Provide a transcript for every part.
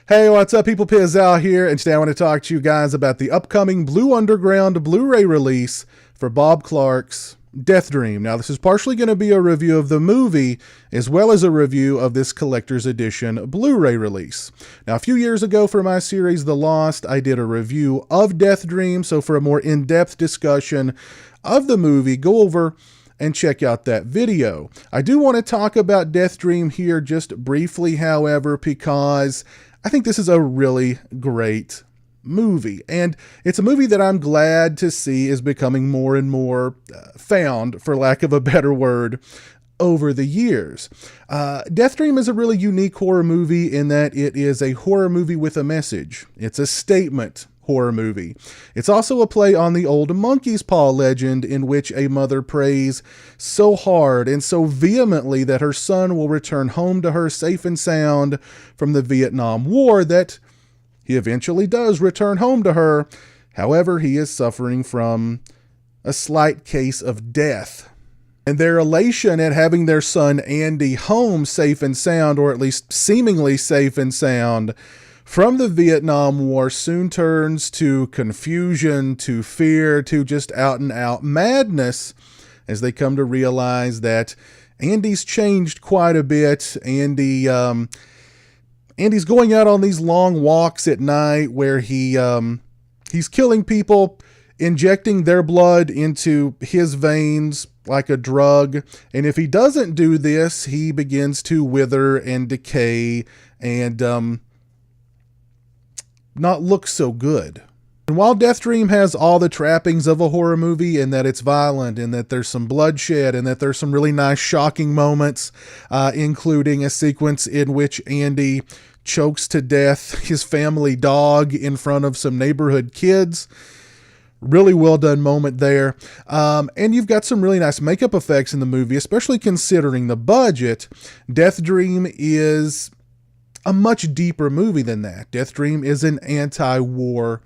Hey, what's up, people? Pizzal here, and today I want to talk to you guys about the upcoming Blue Underground Blu-ray release for Bob Clark's Death Dream. Now, this is partially going to be a review of the movie, as well as a review of this collector's edition Blu-ray release. Now, a few years ago for my series, The Lost, I did a review of Death Dream, so for a more in-depth discussion of the movie, go over and check out that video. I do want to talk about Death Dream here just briefly, however, because I think this is a really great movie, and it's a movie that I'm glad to see is becoming more and more found, for lack of a better word, over the years. Death Dream is a really unique horror movie in that it is a horror movie with a message. It's a statement horror movie. It's also a play on the old monkey's paw legend in which a mother prays so hard and so vehemently that her son will return home to her safe and sound from the Vietnam War that he eventually does return home to her. However, he is suffering from a slight case of death. And their elation at having their son Andy home safe and sound, or at least seemingly safe and sound, from the Vietnam War soon turns to confusion, to fear, to just out and out madness as they come to realize that Andy's changed quite a bit. Andy's going out on these long walks at night where he's killing people, injecting their blood into his veins like a drug. And if he doesn't do this, he begins to wither and decay and not look so good. And while Death Dream has all the trappings of a horror movie in that it's violent and that there's some bloodshed and that there's some really nice shocking moments, including a sequence in which Andy chokes to death his family dog in front of some neighborhood kids. Really well done moment there. And you've got some really nice makeup effects in the movie, especially considering the budget. Death Dream is a much deeper movie than that. Death Dream is an anti-war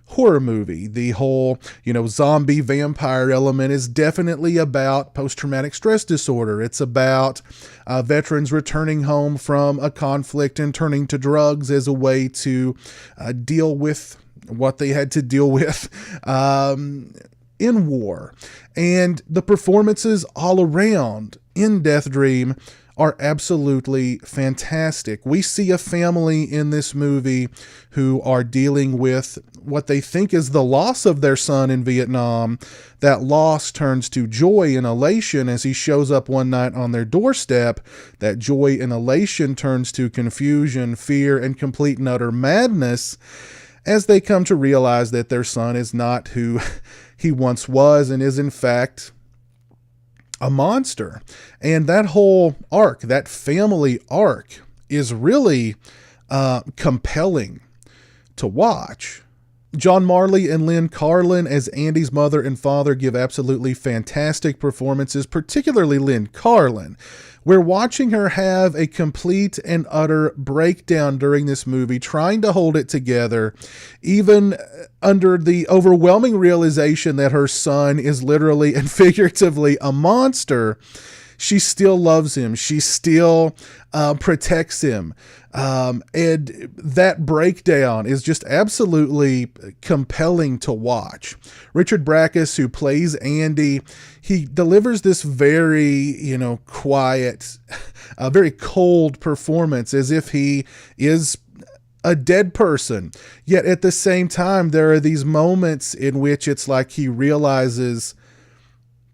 horror movie. The whole, zombie vampire element is definitely about post-traumatic stress disorder. It's about veterans returning home from a conflict and turning to drugs as a way to deal with what they had to deal with in war. And the performances all around in Death Dream are absolutely fantastic. We see a family in this movie who are dealing with what they think is the loss of their son in Vietnam. That loss turns to joy and elation as he shows up one night on their doorstep. That joy and elation turns to confusion, fear, and complete and utter madness as they come to realize that their son is not who he once was and is in fact a monster. And that whole arc, that family arc, is really compelling to watch. John Marley and Lynn Carlin as Andy's mother and father give absolutely fantastic performances, particularly Lynn Carlin. We're watching her have a complete and utter breakdown during this movie, trying to hold it together, even under the overwhelming realization that her son is literally and figuratively a monster. She still loves him. She still protects him. And that breakdown is just absolutely compelling to watch. Richard Brackus, who plays Andy, he delivers this very, quiet, very cold performance as if he is a dead person. Yet at the same time, there are these moments in which it's like he realizes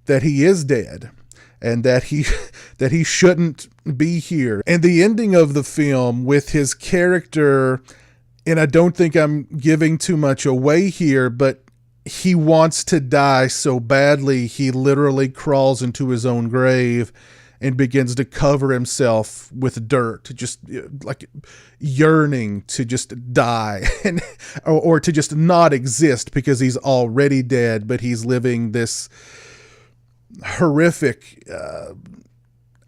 that he is dead and that he shouldn't be here. And the ending of the film with his character, and I don't think I'm giving too much away here, but he wants to die so badly, he literally crawls into his own grave and begins to cover himself with dirt, just like yearning to just die and or to just not exist because he's already dead, but he's living this horrific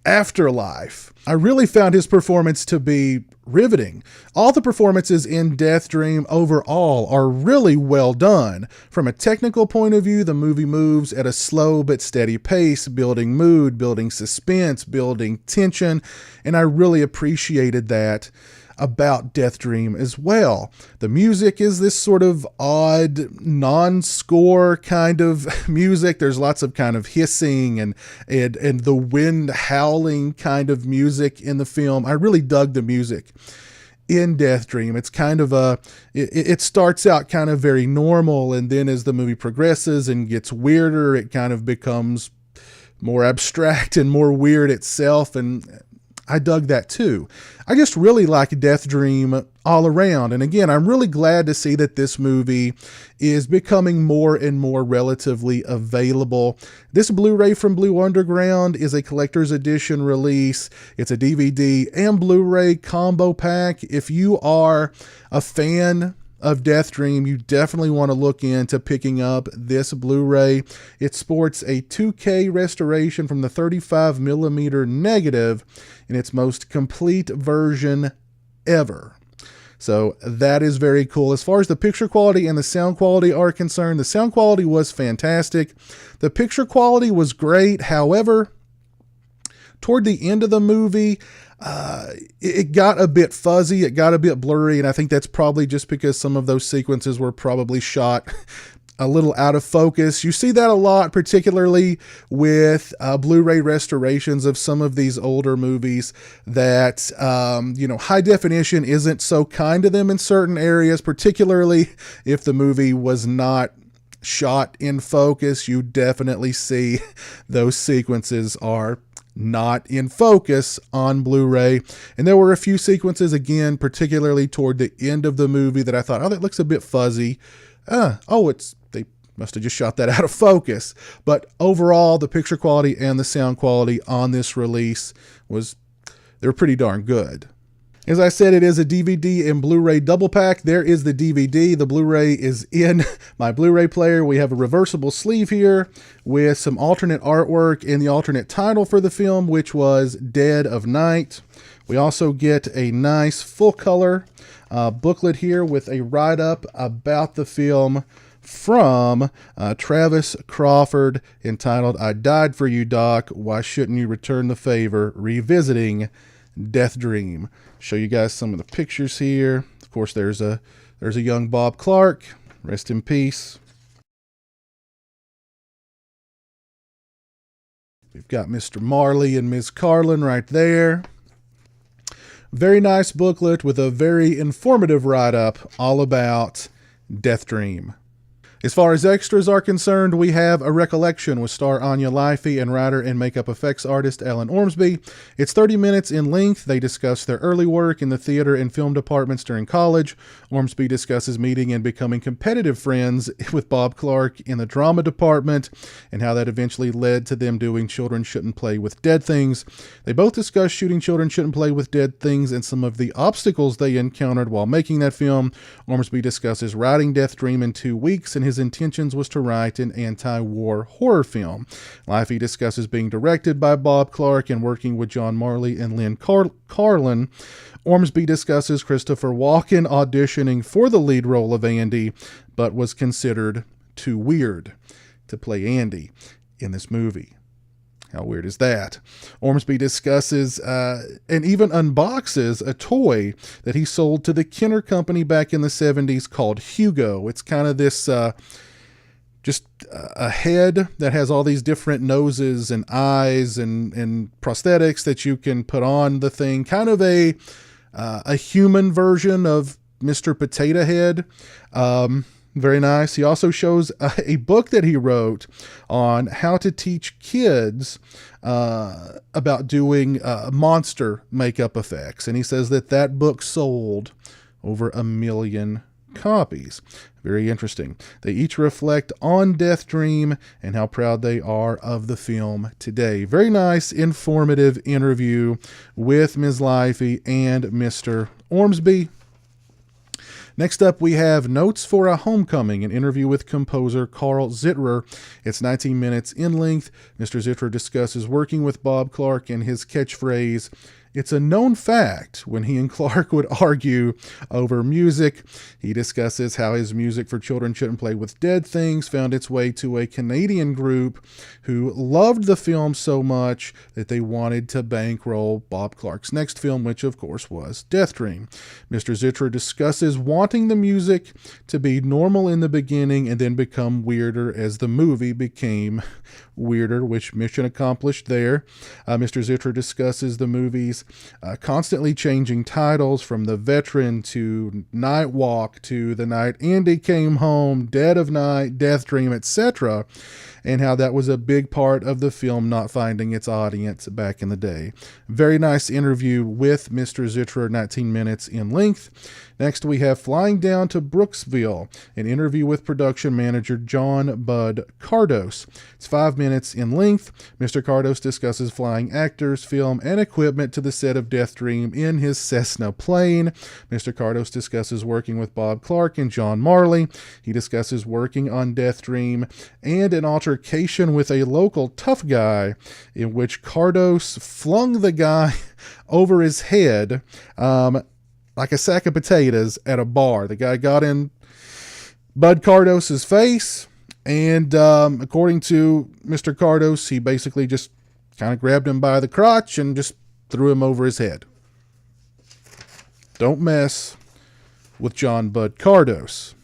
afterlife. I really found his performance to be riveting. All the performances in Death Dream overall are really well done. From a technical point of view, the movie moves at a slow but steady pace, building mood, building suspense, building tension, and I really appreciated that. about Death Dream as well. The music is this sort of odd, non-score kind of music. There's lots of kind of hissing and the wind howling kind of music in the film. I really dug the music in Death Dream. It's kind of it starts out kind of very normal, and then as the movie progresses and gets weirder, it kind of becomes more abstract and more weird itself, and I dug that too. I just really like Death Dream all around. And again, I'm really glad to see that this movie is becoming more and more relatively available. This Blu-ray from Blue Underground is a collector's edition release. It's a DVD and Blu-ray combo pack. If you are a fan of Death Dream, you definitely want to look into picking up this Blu-ray. It sports a 2K restoration from the 35mm negative in its most complete version ever. So that is very cool. As far as the picture quality and the sound quality are concerned, the sound quality was fantastic. The picture quality was great. However, toward the end of the movie, it got a bit fuzzy, it got a bit blurry, and I think that's probably just because some of those sequences were probably shot a little out of focus. You see that a lot, particularly with Blu-ray restorations of some of these older movies that, high definition isn't so kind to them in certain areas, particularly if the movie was not shot in focus. You definitely see those sequences are not in focus on Blu-ray. And there were a few sequences, again, particularly toward the end of the movie, that I thought, oh, that looks a bit fuzzy. They must have just shot that out of focus. But overall, the picture quality and the sound quality on this release they're pretty darn good. As I said, it is a DVD and Blu-ray double pack. There is the DVD. The Blu-ray is in my Blu-ray player. We have a reversible sleeve here with some alternate artwork and the alternate title for the film, which was Dead of Night. We also get a nice full color booklet here with a write-up about the film from Travis Crawford entitled, "I Died for You, Doc. Why Shouldn't You Return the Favor? Revisiting Death Dream." Show you guys some of the pictures here. Of course, there's a young Bob Clark. Rest in peace. We've got Mr. Marley and Ms. Carlin right there. Very nice booklet with a very informative write-up all about Death Dream. As far as extras are concerned, we have A Recollection with star Anya Lifey and writer and makeup effects artist Ellen Ormsby. It's 30 minutes in length. They discuss their early work in the theater and film departments during college. Ormsby discusses meeting and becoming competitive friends with Bob Clark in the drama department and how that eventually led to them doing Children Shouldn't Play with Dead Things. They both discuss shooting Children Shouldn't Play with Dead Things and some of the obstacles they encountered while making that film. Ormsby discusses writing Death Dream in 2 weeks, and his intentions was to write an anti-war horror film. Lifey discusses being directed by Bob Clark and working with John Marley and Lynn Carlin. Ormsby discusses Christopher Walken auditioning for the lead role of Andy, but was considered too weird to play Andy in this movie. How weird is that? Ormsby discusses and even unboxes a toy that he sold to the Kenner Company back in the 70s called Hugo. It's kind of this just a head that has all these different noses and eyes and prosthetics that you can put on the thing. Kind of a human version of Mr. Potato Head. Very nice. He also shows a book that he wrote on how to teach kids about doing monster makeup effects. And he says that book sold over 1 million copies. Very interesting. They each reflect on Death Dream and how proud they are of the film today. Very nice, informative interview with Ms. Lifey and Mr. Ormsby. Next up, we have Notes for a Homecoming, an interview with composer Carl Zitterer. It's 19 minutes in length. Mr. Zitterer discusses working with Bob Clark and his catchphrase, It's a known fact when he and Clark would argue over music. He discusses how his music for children shouldn't play with dead things found its way to a Canadian group who loved the film so much that they wanted to bankroll Bob Clark's next film, which of course was Death Dream. Mr. Zitra discusses wanting the music to be normal in the beginning and then become weirder as the movie became weirder, which mission accomplished there. Mr. Zitra discusses the movie's constantly changing titles, from The Veteran to Night Walk to The Night Andy Came Home, Dead of Night, Death Dream, etc., and how that was a big part of the film not finding its audience back in the day. Very nice interview with Mr. Zitra, 19 minutes in length. Next, we have Flying Down to Brooksville, an interview with production manager John Bud Cardos. It's 5 minutes in length. Mr. Cardos discusses flying actors, film, and equipment to the set of Death Dream in his Cessna plane. Mr. Cardos discusses working with Bob Clark and John Marley. He discusses working on Death Dream and an altercation with a local tough guy in which Cardos flung the guy over his head like a sack of potatoes at a bar. The guy got in Bud Cardos's face, and according to Mr. Cardos, he basically just kind of grabbed him by the crotch and just threw him over his head. Don't mess with John Bud Cardos.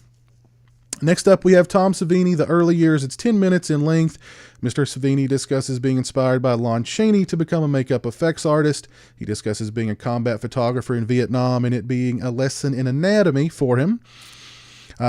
Next up, we have Tom Savini, The Early Years. It's 10 minutes in length. Mr. Savini discusses being inspired by Lon Chaney to become a makeup effects artist. He discusses being a combat photographer in Vietnam and it being a lesson in anatomy for him.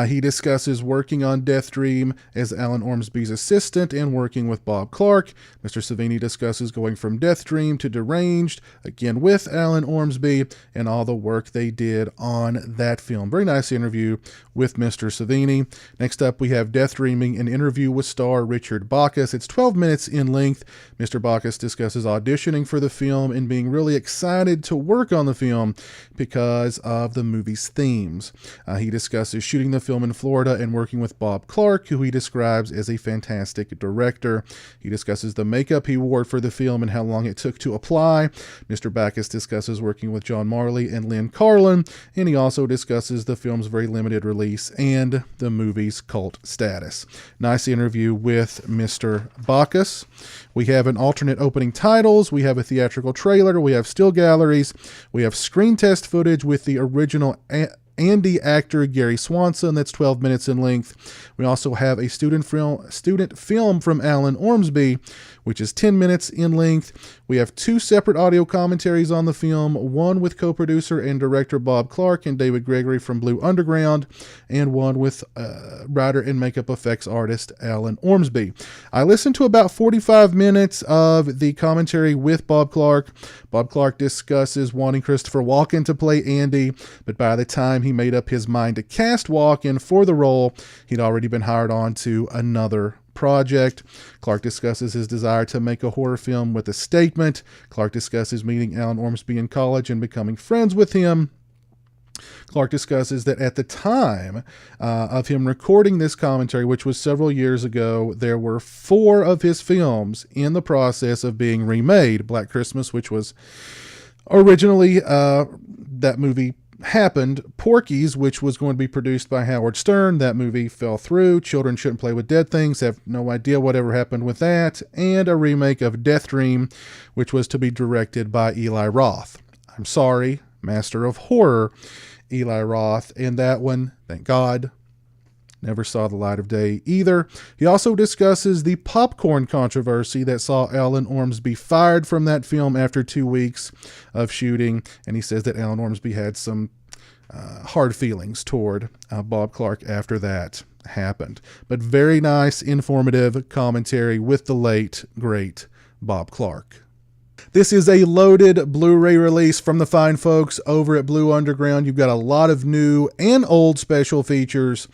He discusses working on Death Dream as Alan Ormsby's assistant and working with Bob Clark. Mr. Savini discusses going from Death Dream to Deranged, again with Alan Ormsby, and all the work they did on that film. Very nice interview with Mr. Savini. Next up, we have Death Dreaming, an interview with star Richard Bacchus. It's 12 minutes in length. Mr. Bacchus discusses auditioning for the film and being really excited to work on the film because of the movie's themes. He discusses shooting the film in Florida and working with Bob Clark, who he describes as a fantastic director. He discusses the makeup he wore for the film and how long it took to apply. Mr. Bacchus discusses working with John Marley and Lynn Carlin, and he also discusses the film's very limited release and the movie's cult status. Nice interview with Mr. Bacchus. We have an alternate opening titles, we have a theatrical trailer, we have still galleries, we have screen test footage with the original Andy actor Gary Swanson. That's 12 minutes in length. We also have a student film from Alan Ormsby, which is 10 minutes in length. We have two separate audio commentaries on the film, one with co-producer and director Bob Clark and David Gregory from Blue Underground, and one with writer and makeup effects artist Alan Ormsby. I listened to about 45 minutes of the commentary with Bob Clark. Bob Clark discusses wanting Christopher Walken to play Andy, but by the time he made up his mind to cast Walken for the role, he'd already been hired on to another project. Clark discusses his desire to make a horror film with a statement. Clark discusses meeting Alan Ormsby in college and becoming friends with him. Clark discusses that at the time of him recording this commentary, which was several years ago, there were 4 of his films in the process of being remade. Black Christmas, which was originally that movie happened. Porky's, which was going to be produced by Howard Stern. That movie fell through. Children Shouldn't Play with Dead Things. Have no idea whatever happened with that. And a remake of Death Dream, which was to be directed by Eli Roth. I'm sorry, Master of Horror, Eli Roth. And that one, thank God, never saw the light of day either. He also discusses the popcorn controversy that saw Alan Ormsby fired from that film after 2 weeks of shooting. And he says that Alan Ormsby had some hard feelings toward Bob Clark after that happened. But very nice, informative commentary with the late, great Bob Clark. This is a loaded Blu-ray release from the fine folks over at Blue Underground. You've got a lot of new and old special features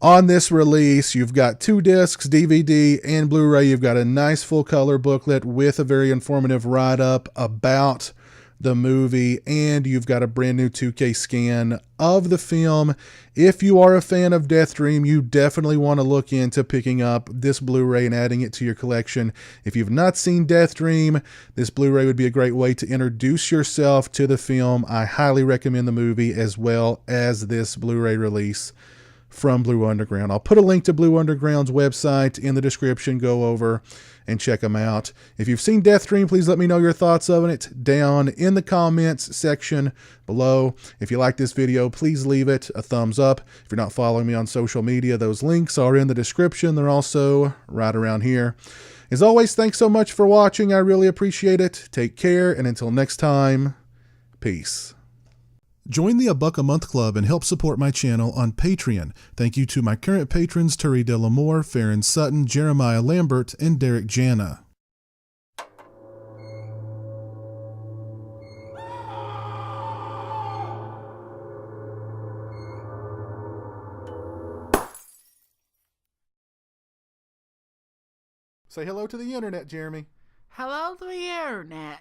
on this release. You've got 2 discs, DVD and Blu-ray. You've got a nice full color booklet with a very informative write-up about the movie, and you've got a brand new 2K scan of the film. If you are a fan of Death Dream, you definitely want to look into picking up this Blu-ray and adding it to your collection. If you've not seen Death Dream, this Blu-ray would be a great way to introduce yourself to the film. I highly recommend the movie as well as this Blu-ray release from Blue Underground. I'll put a link to Blue Underground's website in the description. Go over and check them out. If you've seen Death Dream, please let me know your thoughts on it down in the comments section below. If you like this video, please leave it a thumbs up. If you're not following me on social media, those links are in the description. They're also right around here. As always, thanks so much for watching. I really appreciate it. Take care, and until next time, peace. Join the $1 a month club and help support my channel on Patreon. Thank you to my current patrons, Turi Delamore, Farron Sutton, Jeremiah Lambert, and Derek Jana. Say hello to the internet, Jeremy. Hello to the internet.